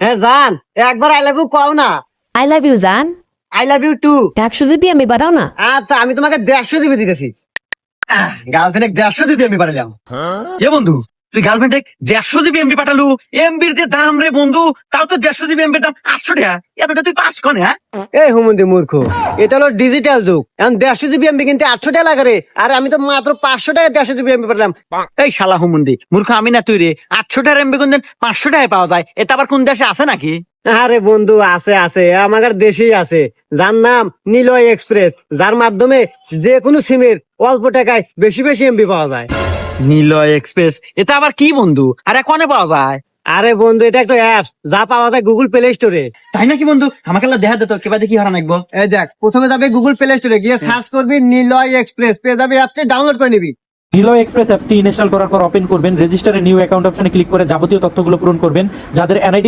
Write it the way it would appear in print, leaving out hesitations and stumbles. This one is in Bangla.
হ্যাঁ জান, একবার আই লাভ ইউ কও না। আই লাভ ইউ জান। I love you too. 100 GB আমি বাড়াও না। আচ্ছা, আমি তোমাকে 150 জিবি দিতেছি। গার্লফ্রেন্ড 150 জিবি আমি পাঠালাম। এ বন্ধু, তুই গার্লফ্রেন্ড 150 জিবি এমবি পাঠালু? এমবির যে দাম রে বন্ধু, তাও তো 150 জিবি এমবির দাম 800 টাকা। এটা তুই পাস কনে? হ্যাঁ, এই হুমন্দি মূর্খ, এটা হলো ডিজিটাল যুগ। এখন 150 জিবি এমবি কিনতে 800 টাকা লাগে রে। আর আমি তো মাত্র 500 টাকা 150 জিবি এমবি পাঠালাম। এই শালা হুমুন্দি মূর্খ, আমি না তুই রে। 800 টাকার এমবি কোন দিন 500 টাকায় পাওয়া যায়? এটা আবার কোন দেশে আছে নাকি? আরে বন্ধু, আছে আছে, আমার দেশেই আছে। যার নাম নিলয় এক্সপ্রেস, যার মাধ্যমে যে কোনো সিমের অল্প টাকায় বেশি বেশি এমবি পাওয়া যায়। নিলয় এক্সপ্রেস, এটা আবার কি বন্ধু? আর কোনে পাওয়া যায়? আরে বন্ধু, এটা একটা অ্যাপস, যা পাওয়া যায় গুগল প্লে স্টোরে। তাই নাকি বন্ধু? আমাকে দেখা দিত, কেবা দেখি হারা নাকবো। এই দেখ, প্রথমে যাবে গুগল প্লে স্টোরে, গিয়ে সার্চ করবি নিলয় এক্সপ্রেস, পেয়ে যাবে, অ্যাপসটি ডাউনলোড করে নিবি। নিলয় এক্সপ্রেস অ্যাপসটি ইনস্টল করার পর ওপেন করবেন। রেজিস্টারে নিউ অ্যাকাউন্ট অপশনে ক্লিক করে যাবতীয় তথ্যগুলো পূরণ করবেন। যাদের এনআইডি